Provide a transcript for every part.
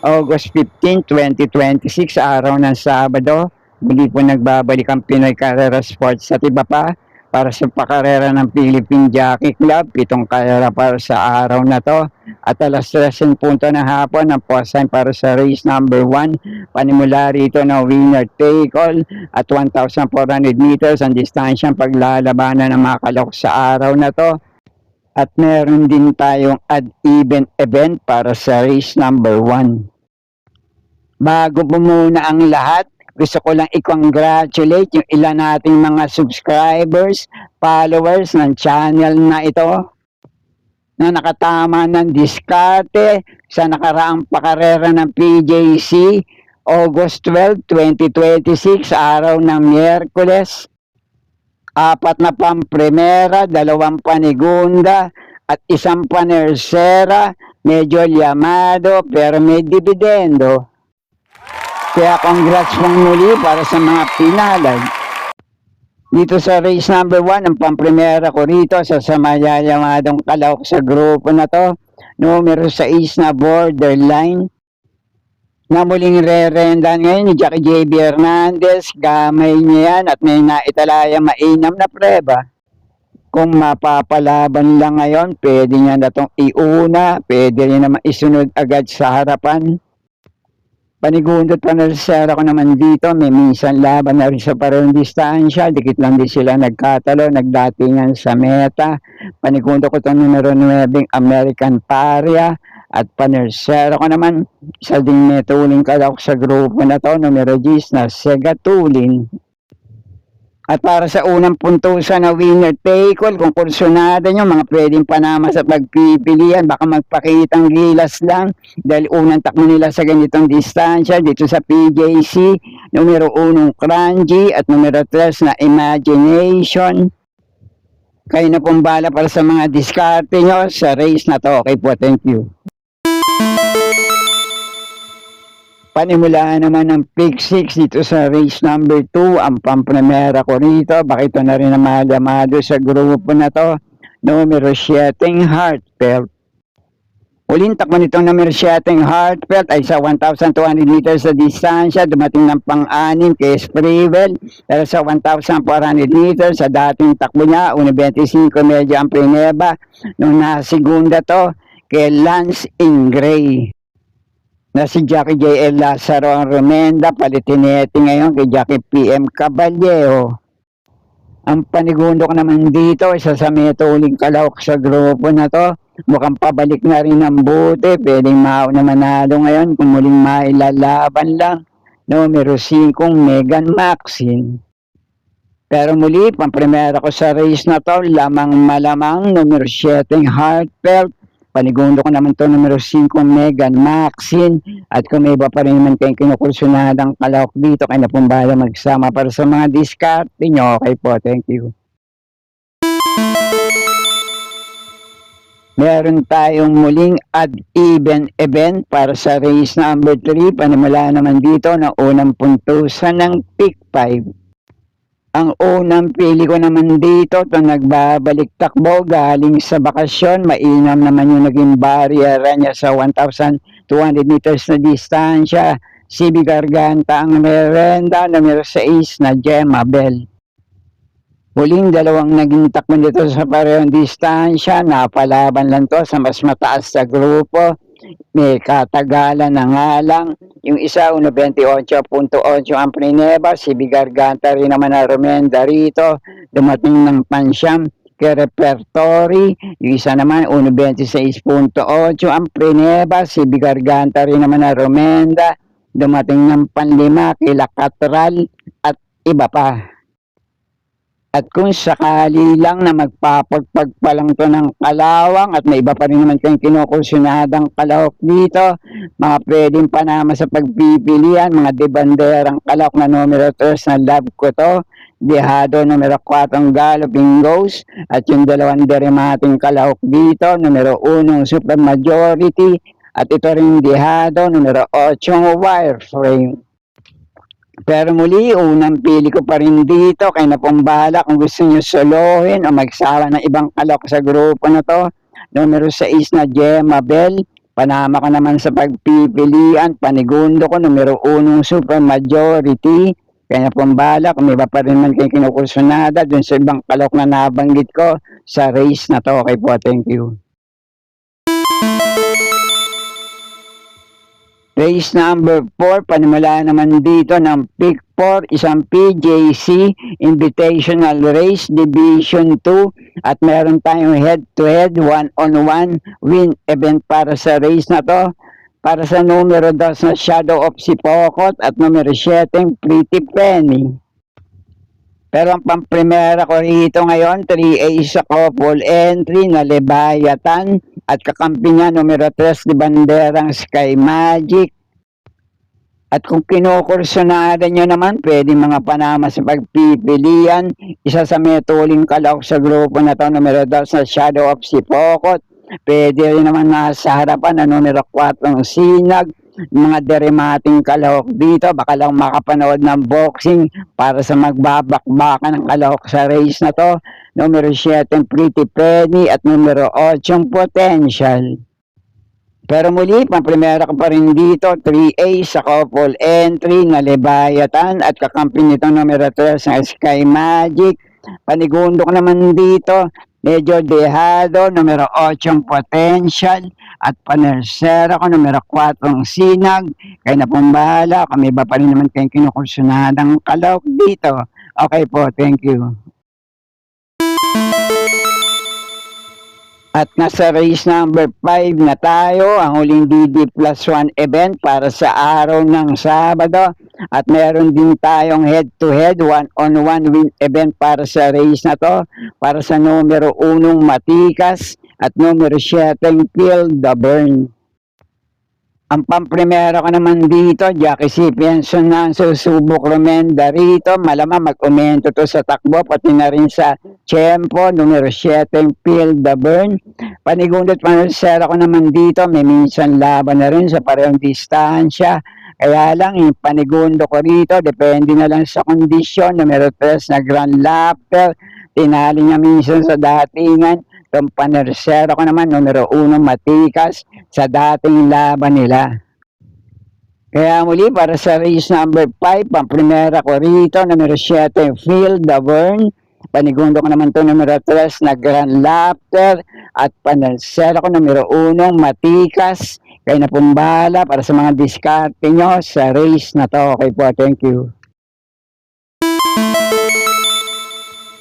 August 15, 2026, araw ng Sabado. Muli po nagbabalik ang Pinoy Carrera Sports at iba pa para sa pakarera ng Philippine Jockey Club. 7 karera para sa araw na to. At alas 3 punto na hapon ang post time para sa race number 1. Panimula rito na winner take all at 1,400 meters ang distansyang paglalabanan ng mga kalok sa araw na to. At meron din tayong odd-even event para sa race number 1. Bago po muna ang lahat, gusto ko lang i-congratulate yung ilan nating mga subscribers, followers ng channel na ito na nakatama ng diskarte sa nakaraang pakarera ng PJC August 12, 2026, araw ng Miyerkules. 4 na pampremera, 2 panigunda at 1 panersera, medyo liamado pero may dividendo. Kaya congrats pong muli para sa mga pinalad. Dito sa race number 1, ang pampremera ko rito sa mayayamadong kalawak sa grupo na to. Numero 6 na Borderline. Na muling re-rendan ngayon ni Jackie J.B. Hernandez. Gamay niya yan at may naitalaya mainam na preba. Kung mapapalaban lang ngayon, pwede niya na itong iuna. Pwede rin naman isunod agad sa harapan. Panigundot panersera ko naman dito, may minsan laban na rin sa parehong distansya, dikit lang din sila nagkatalo, nagdatingan sa meta. Panigundot ko itong numero 9, American Paria, at panersera ko naman, isa ding may tuling kalawak sa grupo na to, numero 10 na Sega Tuling. At para sa unang puntusan na winner take all, kung kursunada nyo, mga pwedeng panama sa pagpipilian, baka magpakitang gilas lang dahil unang takbo nila sa ganitong distansya dito sa PJC, numero 1 Crunchy at numero 3 na Imagination. Kayo na pong bala para sa mga diskarte nyo sa race na to. Okay po, thank you. Panimula naman ng pick 6 dito sa race number 2, ang pampremera ko rito. Bakit ito na rin ang malamado sa grupo na to. Numero 7, Heartfelt. Uling takbo nitong numero 7, Heartfelt ay sa 1,200 meters sa distansya. Dumating ng pang-anim kay Sprevel. Pero sa 1,400 meters sa dating takbo niya, 1.25 medyo ang prineba. Nung nasigunda to, kay Lance Ingray. Na si Jackie J.L. Lazaro ang remenda, palitinete ngayon kay Jackie P.M. Caballero. Ang panigundo ko naman dito, isa sa may tuling kalawak sa grupo na to, mukhang pabalik na rin ang buti, pwedeng na manalo ngayon kung muling mailalaban lang. Numero 5, Megan Maxine. Pero muli, pampremera ko sa race na to, lamang malamang, numero 7, Heartfelt. Panigundo ko naman to numero 5, Megan Maxine. At kung may iba pa rin naman kayong kinukursunadang kalawak dito, kayo na pong bahala magsama para sa mga diskarte nyo. Okay po, thank you. Meron tayong muling odd-even event para sa race number 3. Panimula naman dito na unang puntusan ng pick 5. Ang unang pili ko naman dito, ito nagbabalik takbo galing sa bakasyon. Mainam naman yung naging barrier niya sa 1,200 meters na distansya. CB Garganta ang merenda, numero 6 na Gemma Bell. Huling dalawang naging takbo dito sa parehong distansya. Napalaban lang to sa mas mataas sa grupo. May katagalan na nga lang. Yung isa, 1.28.8 ang prineba. Si Bigarganta rin naman na remenda rito. Dumating ng pansyam kay Repertory. Yung isa naman, 1.26.8 ang prineba. Si Bigarganta rin naman na remenda. Dumating ng panlima kay Lacatral at iba pa. At kung sakali lang na magpapagpag pa lang to ng kalawang at may iba pa rin naman kayong kinukursunadang kalawak dito, mga pwedeng panama sa pagpipilian, mga debanderang kalawak na numero 3 na love ko to, Dehado numero 4 Galloping Ghost, at yung dalawang derimating kalawak dito, numero 1 Super Majority, at ito rin Dehado numero 8 Wireframe. Pero muli, unang pili ko pa rin dito, kaya na pong bahala kung gusto nyo solohin o magsawa ng ibang kalok sa grupo na to. Numero 6 na Gemma Bell, Panama ko naman sa pagpipilian, panigundo ko, numero 1 super majority. Kaya pambala, kung iba pa rin man kayo kinukursunada dun sa ibang kalok na nabanggit ko sa race na to. Okay po, thank you. Race number 4, panimula naman dito ng Pick 4, isang PJC Invitational Race Division 2 at meron tayong head-to-head, one-on-one win event para sa race na to. Para sa numero 2 na Shadow of Sipokot at numero 7, Pretty Penny. Pero ang pamprimera ko rito ngayon, 3A sa couple entry na Leviathan at kakampi niya numero 3 di banderang Sky Magic. At kung kinukursunada nyo naman, pwede mga Panama sa pagpipilian. Isa sa metuling kalawak sa grupo na to, numero 2 sa Shadow of Sipokot. Pwede rin naman nasa harapan na numero 4 Sinag. Mga derimating kalahok dito, baka lang makapanood ng boxing para sa magbabakbakan ng kalahok sa race na to. Numero 7 Pretty Penny at numero 8 Potential. Pero muli, pamprimera ko pa rin dito, 3A sa couple entry na Leviathan at kakampi nito numero 3 sa Sky Magic. Panigundo ko naman dito, medyo dehado, numero 8 Potential at panersera ko numero 4 Sinag. Kaya na pong bahala, kami ba pa rin naman kayong kinukursunadang kalawak dito. Okay po, thank you. At nasa race number 5 na tayo, ang huling DD plus 1 event para sa araw ng Sabado. At meron din tayong head-to-head, one-on-one win event para sa race na to. Para sa numero 1 Matikas at numero 7 Kill the Burn. Ang pamprimera ko naman dito, Jackie C. Pienson na susubok rumenda rito. Malamang mag-umento to sa takbo, pati na rin sa Tiyempo, numero 7, Feel the Burn. Panigundot panersera ko naman dito, may minsan laban na rin sa parehong distansya. Kaya lang, yung panigundo ko rito, depende na lang sa kondisyon. Numero 3 na Grand Lapter, tinali niya minsan sa datingan. Itong panersera ko naman, numero 1 Matikas, sa dating laban nila. Kaya muli, para sa race number 5, pamprimera ko rito, numero 7, Feel the Burn. Panigundo ko naman ito, numero 3 na Grand Laughter. At panersera ko, numero 1, Matikas. Kaya na pumbala para sa mga diskarte nyo sa race na to. Okay po, thank you.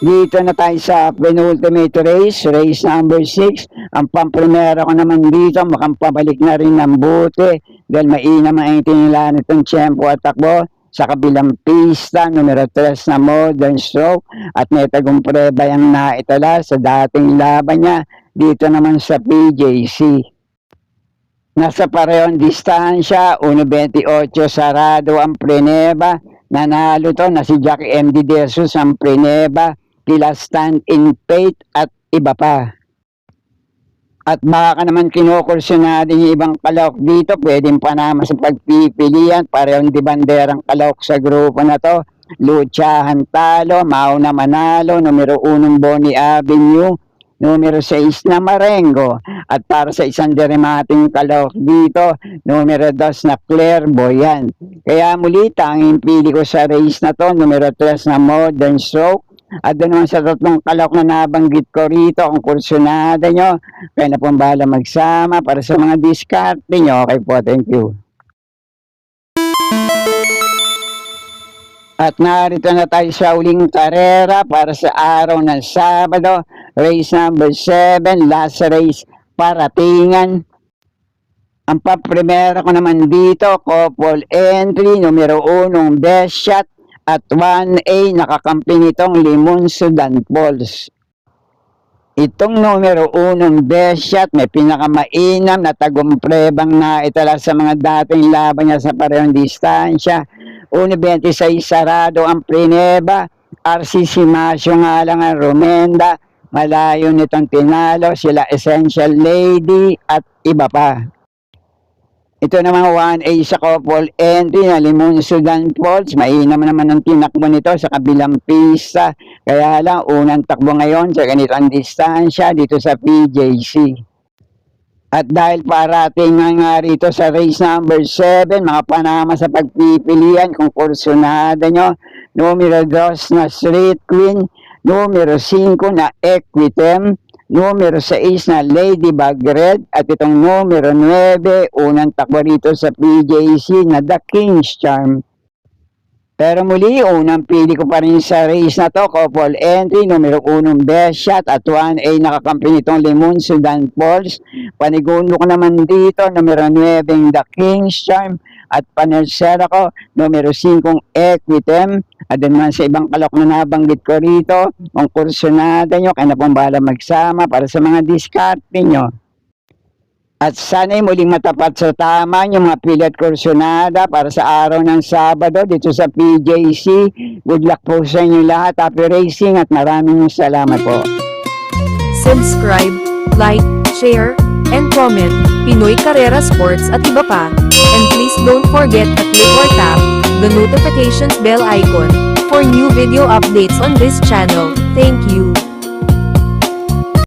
Dito na tayo sa penultimate race, race number 6. Ang pamprimera ko naman dito, mukhang pabalik na rin ng buti. Dahil mainam ang itinila nitong tiyempo at takbo sa kabilang pista, numero 3 na Modern Stroke. At may tagumprebay ang naitala sa dating laban niya dito naman sa PJC. Nasa parehong distansya, 1.28 sarado ang Preneba. Nanalo to na si Jackie MD Jesus ang Preneba. Kila Stand in Faith at iba pa. At baka naman kinukursunado yung ibang kalawak dito, pwedeng Panama sa pagpipilian, parehong di banderang kalawak sa grupo na to. Luchahan talo, Mauna Manalo, numero 1 Bonnie Avenue, numero 6 na Marengo. At para sa isang derimating kalawak dito, numero 2 na Clairvoyant. Kaya muli, tanging pili ko sa race na to, numero 3 na Modern Stroke. At doon naman sa tatlong kalawak na nabanggit ko rito, ang kursunada nyo, kaya na pong bahala magsama para sa mga diskarte nyo. Okay po, thank you. At narito na tayo sa uling karera para sa araw ng Sabado, race number 7, last race, paratingan. Ang paprimera ko naman dito, couple entry, numero 1, best shot. At 1A, nakakampi nitong Limon Sudan Falls. Itong numero 1 best shot, may pinakamainam na tagumprebang na itala sa mga dating laban niya sa parehong distansya. 1.26 sarado ang Preneba. RCC Masyo nga lang ang Rumenda. Malayo nitong tinalo, sila Essential Lady at iba pa. Ito naman 1A sa couple entry na Limon Sudan Falls. Mainam naman ang tinakbo nito sa kabilang pista. Kaya lang, unang takbo ngayon sa ganitong distansya dito sa PJC. At dahil parating nga rito sa race number 7, mga panama sa pagpipilian kung kursunada nyo, numero 2 na Street Queen, numero 5 na Equitem, numero 6 na Ladybug Red, at itong numero 9, unang takbo rito sa PJC na The King's Charm. Pero muli, unang pili ko pa rin sa race na to, couple entry, numero 1 Best Shot at 1A nakakampi nitong Limon Sudan Falls. Panigulo ko naman dito, numero 9 The King's Charm at panersera ko, numero 5 Equitem. At din man sa ibang kalok na nabanggit ko rito, kung kursunada nyo, kaya na pong bahala magsama para sa mga diskarte nyo. At sana'y muling matapat sa tama yung mga pili at kursunada para sa araw ng Sabado dito sa PJC. Good luck po sa inyo lahat. Happy racing at maraming salamat po. Subscribe, like, share, and comment. Pinoy Carrera Sports at iba pa. And please don't forget to click or tap the notifications bell icon for new video updates on this channel. Thank you.